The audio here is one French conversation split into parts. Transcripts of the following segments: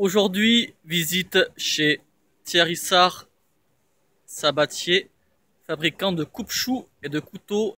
Aujourd'hui, visite chez Thierry Sarr Sabatier, fabricant de coupe-choux et de couteaux.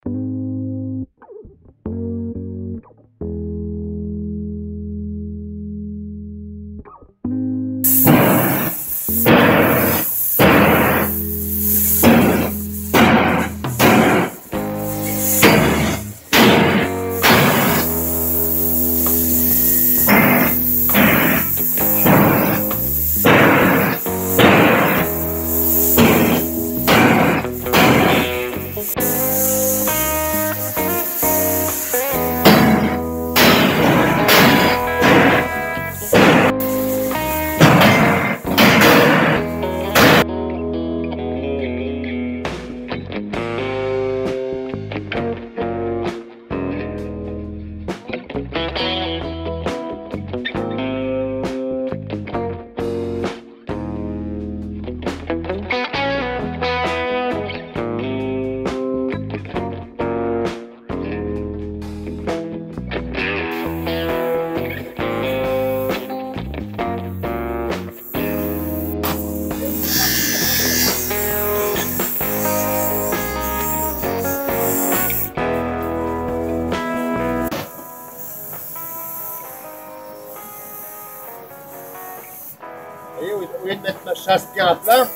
Au lieu de mettre ma chasse bien à plat,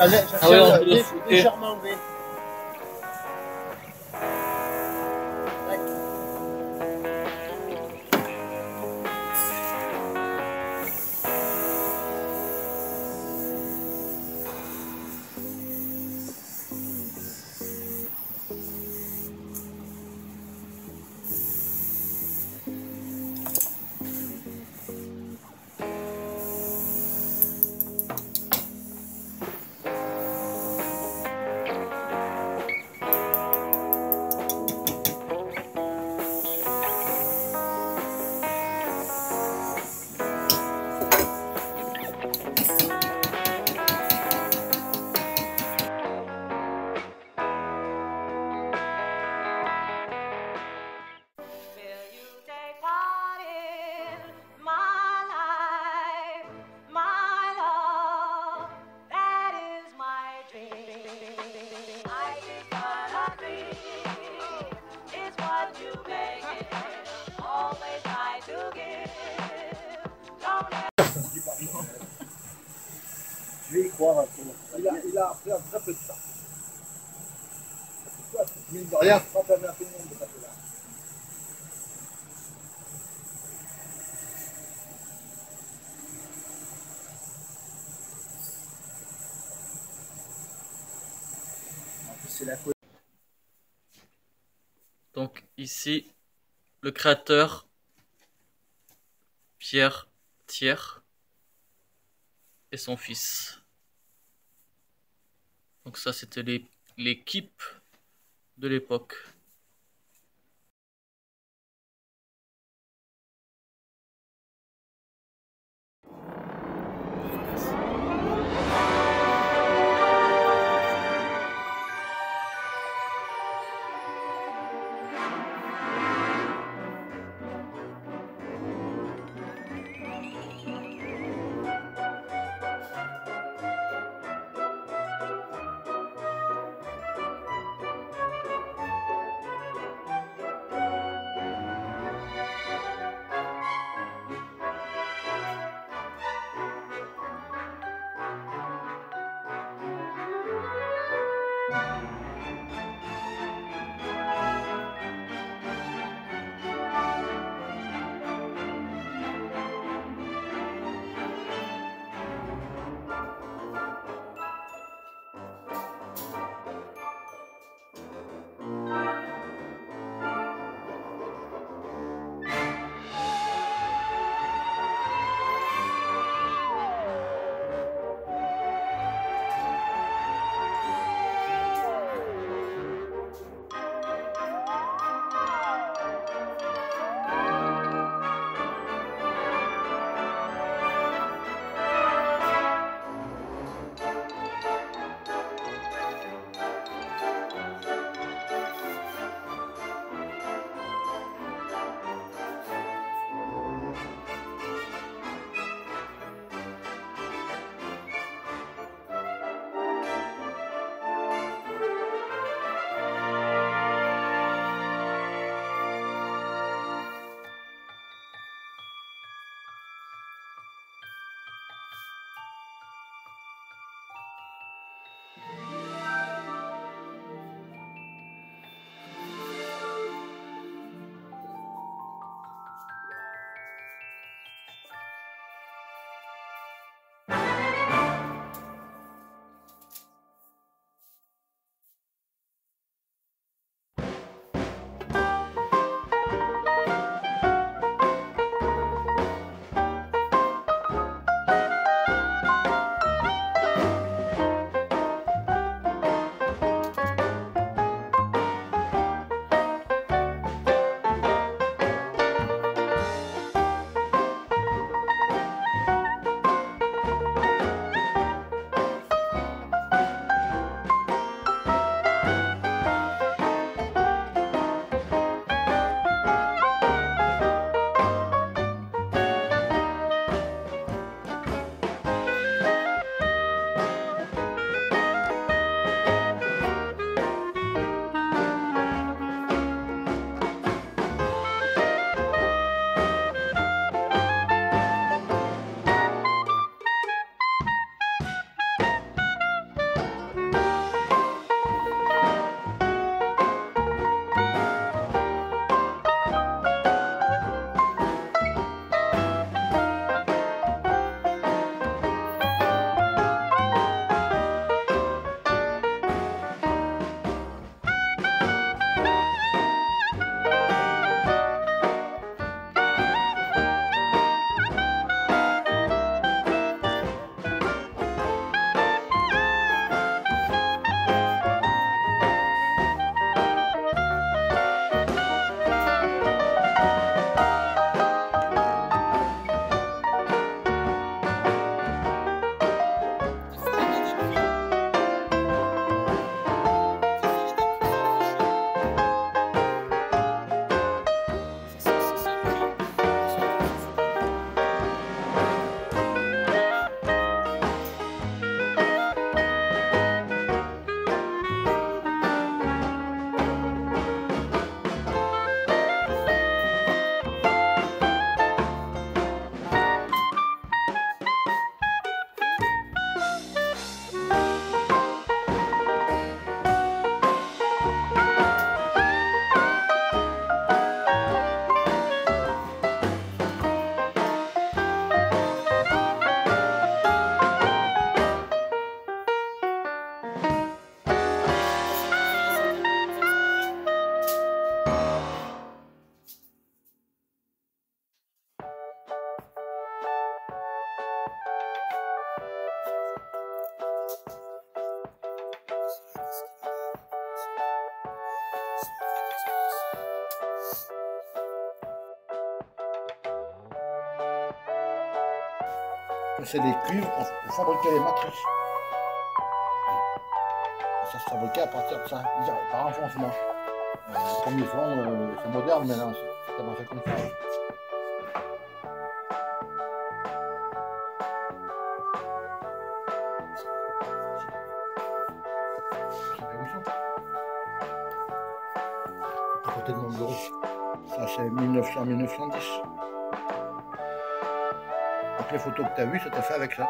je légèrement enlevé. Je vais y croire un peu. Il a appris un très peu de temps. Mine de rien, quand on a fait le monde de passer là. Donc ici, le créateur Pierre Thiers et son fils. Donc ça, c'était l'équipe de l'époque. que c'est des cuivres pour fabriquer les matrices. Et ça se fabriquait à partir de ça, par enfoncement. Les premiers fonds, c'est moderne maintenant, ça m'a fait comme ça. À côté de mon bureau. Ça c'est 1900-1910. Donc les photos que tu as vues, c'était fait avec ça.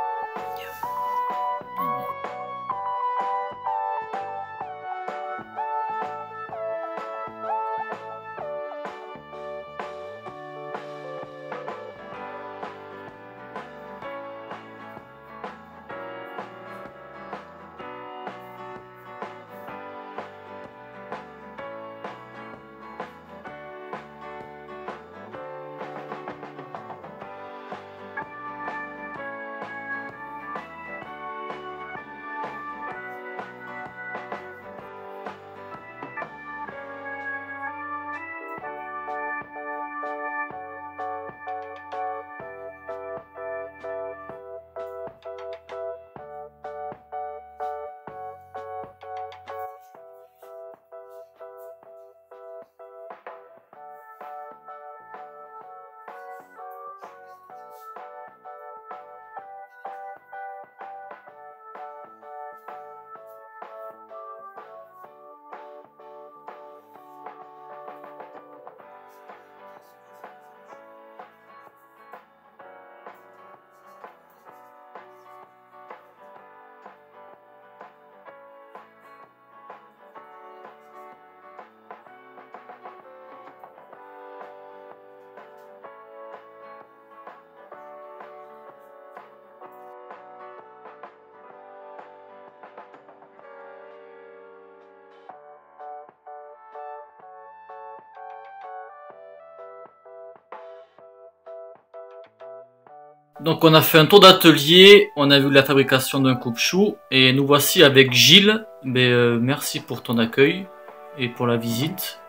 Donc on a fait un tour d'atelier, on a vu la fabrication d'un coupe-chou et nous voici avec Gilles. Merci pour ton accueil et pour la visite.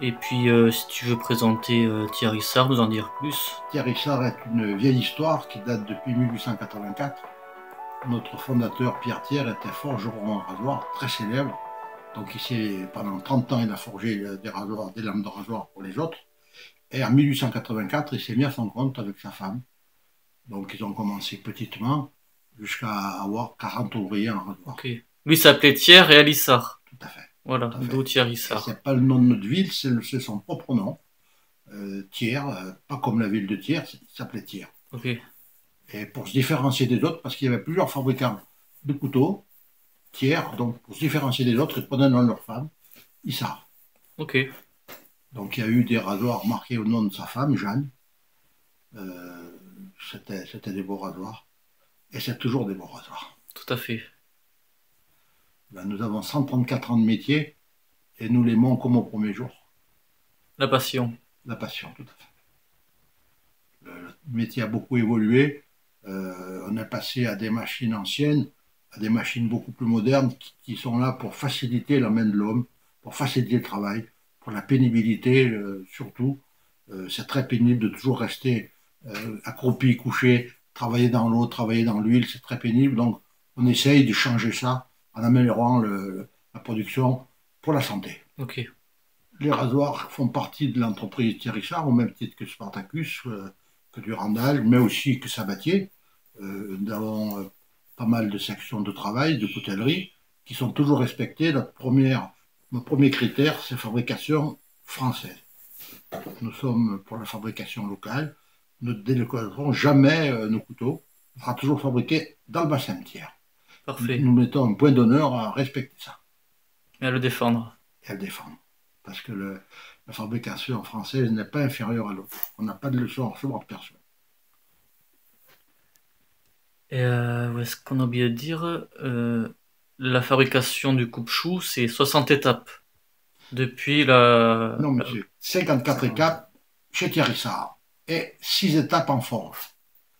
Et puis si tu veux présenter Thierry Sard, nous en dire plus. Thierry Sard est une vieille histoire qui date depuis 1884. Notre fondateur Pierre Thiers était forgeron à rasoir très célèbre. Donc pendant 30 ans il a forgé des rasoirs, des lames de rasoir pour les autres. Et en 1884 il s'est mis à son compte avec sa femme. Donc ils ont commencé petitement jusqu'à avoir 40 ouvriers en rasoir. Okay. Lui s'appelait Thierry et Alissard. Tout à fait. Voilà, d'où Thierry Sard. C'est pas le nom de notre ville, c'est son propre nom. Thiers, pas comme la ville de Thiers, il s'appelait Thiers. Okay. Et pour se différencier des autres, parce qu'il y avait plusieurs fabricants de couteaux, Thiers, donc pour se différencier des autres, ils prenaient le nom de leur femme, Issard. Ok. Donc il y a eu des rasoirs marqués au nom de sa femme, Jeanne. C'était des beaux rasoirs. Et c'est toujours des beaux rasoirs. Tout à fait. Ben, nous avons 134 ans de métier et nous l'aimons comme au premier jour. La passion. La passion, tout à fait. Le métier a beaucoup évolué. On est passé à des machines anciennes, à des machines beaucoup plus modernes qui sont là pour faciliter la main de l'homme, pour faciliter le travail, pour la pénibilité surtout. C'est très pénible de toujours rester accroupi, couché, travailler dans l'eau, travailler dans l'huile, c'est très pénible. Donc on essaye de changer ça en améliorant la production pour la santé. Okay. Les rasoirs font partie de l'entreprise Thierry Sard, au même titre que Spartacus, que Durandal, mais aussi que Sabatier. Nous avons pas mal de sections de travail, de coutellerie, qui sont toujours respectées. Notre premier critère, c'est fabrication française. Nous sommes pour la fabrication locale. Nous ne délocaliserons jamais nos couteaux. On sera toujours fabriqué dans le bassin de Thiers. Parfait. Nous mettons un point d'honneur à respecter ça. Et à le défendre. Et à le défendre. Parce que la fabrication française n'est pas inférieure à l'autre. On n'a pas de leçon à recevoir de personne. Et est-ce qu'on a oublié de dire la fabrication du coupe-chou, c'est 60 étapes. Depuis la... Non, monsieur. 54 étapes chez Thierry Sard. Et 6 étapes en forge.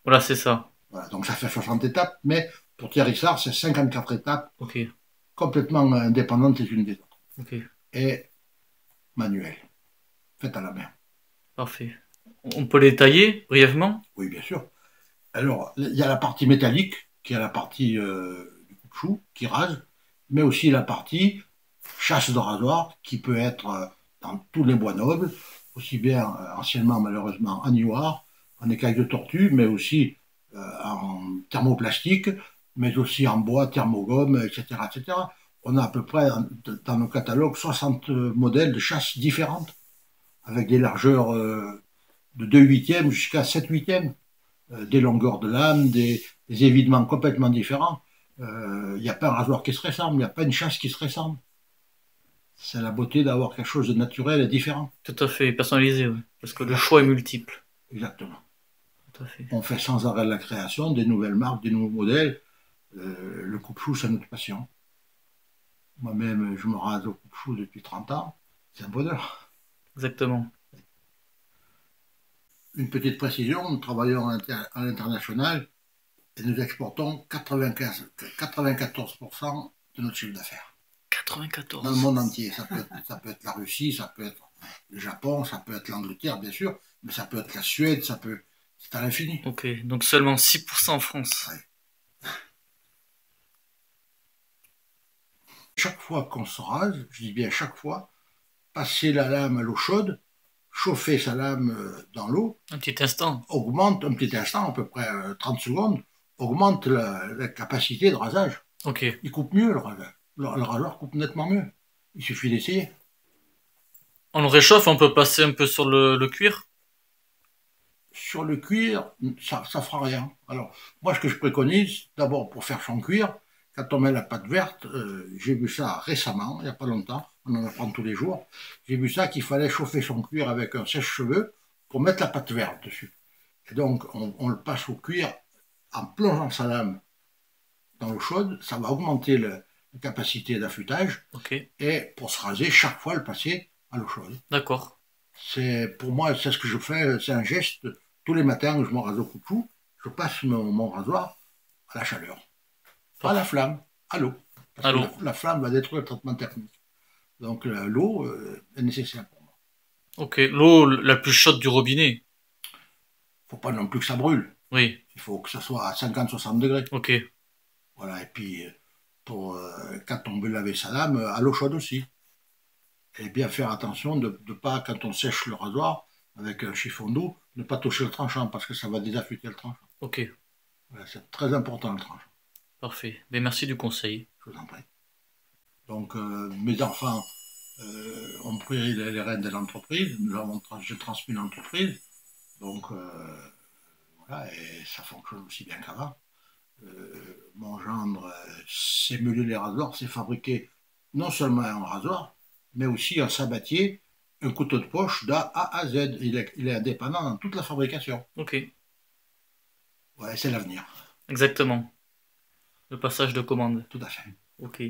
Voilà, c'est ça. Voilà, donc ça fait 60 étapes, mais pour Thierry Sard, c'est 54 étapes okay. Complètement indépendantes les unes des autres. Okay. Et manuelles, faites à la main. Parfait. On peut les tailler brièvement? Oui, bien sûr. Alors, il y a la partie métallique, qui est la partie du coupe-chou, qui rase, mais aussi la partie chasse de rasoir, qui peut être dans tous les bois nobles, aussi bien anciennement malheureusement en ivoire, en écaille de tortue, mais aussi en thermoplastique, mais aussi en bois, thermogome, etc., etc. On a à peu près dans nos catalogues 60 modèles de chasse différentes, avec des largeurs de 2 huitièmes jusqu'à 7 huitièmes, des longueurs de lame, des évidements complètement différents. Il n'y a pas un rasoir qui se ressemble, il n'y a pas une chasse qui se ressemble. C'est la beauté d'avoir quelque chose de naturel et différent. Tout à fait, personnalisé, ouais. Parce que le Exactement. choix est multiple. Exactement. Tout à fait. On fait sans arrêt la création, des nouvelles marques, des nouveaux modèles. Le coupe-chou, c'est notre passion. Moi-même, je me rase au coupe-chou depuis 30 ans. C'est un bonheur. Exactement. Une petite précision, nous travaillons à l'international et nous exportons 94% de notre chiffre d'affaires. 94. Dans le monde entier. Ça peut être la Russie, ça peut être le Japon, ça peut être l'Angleterre, bien sûr, mais ça peut être la Suède, c'est à l'infini. Ok, donc seulement 6% en France. Ouais. Chaque fois qu'on se rase, je dis bien chaque fois, passer la lame à l'eau chaude, chauffer sa lame dans l'eau, Un petit instant. augmente un petit instant, à peu près 30 secondes, augmente la capacité de rasage. Ok. Il coupe mieux le rasage. Le rasoir coupe nettement mieux. Il suffit d'essayer. On le réchauffe, on peut passer un peu sur le cuir. Sur le cuir, ça fera rien. Alors, moi, ce que je préconise, d'abord pour faire son cuir, quand on met la pâte verte, j'ai vu ça récemment, il n'y a pas longtemps, on en apprend tous les jours, j'ai vu ça qu'il fallait chauffer son cuir avec un sèche-cheveux pour mettre la pâte verte dessus. Et donc, on le passe au cuir en plongeant sa lame dans l'eau chaude, ça va augmenter la capacité d'affûtage, Ok. et pour se raser, chaque fois le passer à l'eau chaude. D'accord. Pour moi, c'est ce que je fais, c'est un geste. Tous les matins, je me rase au coupe-chou, je passe mon rasoir à la chaleur. Pas à la flamme, à l'eau. Parce que la flamme va détruire le traitement thermique. Donc l'eau est nécessaire pour moi. Ok, l'eau la plus chaude du robinet. Faut pas non plus que ça brûle. Oui. Il faut que ça soit à 50-60 degrés. Ok. Voilà, et puis quand on veut laver sa lame, à l'eau chaude aussi. Et bien faire attention de ne pas, quand on sèche le rasoir, avec un chiffon d'eau, ne pas toucher le tranchant, parce que ça va désaffûter le tranchant. Ok. Voilà, c'est très important le tranchant. Parfait. Mais merci du conseil. Je vous en prie. Donc mes enfants ont pris les rênes de l'entreprise, j'ai transmis l'entreprise, donc voilà, et ça fonctionne aussi bien qu'avant. Mon gendre sait meuler les rasoirs, c'est fabriquer non seulement un rasoir, mais aussi un sabatier, un couteau de poche d'A à Z. Il est indépendant dans toute la fabrication. Ok. Ouais, c'est l'avenir. Exactement. Le passage de commande. Tout à fait. Ok.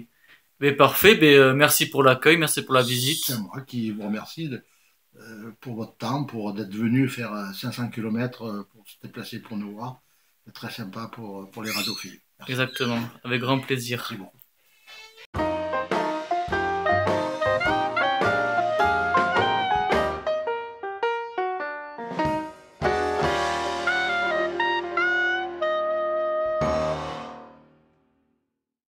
Mais parfait. Merci pour l'accueil, merci pour la visite. C'est moi qui vous remercie pour votre temps, pour d'être venu faire 500 km pour se déplacer pour nous voir. C'est très sympa pour les radiophiles. Exactement. Avec grand plaisir. C'est bon.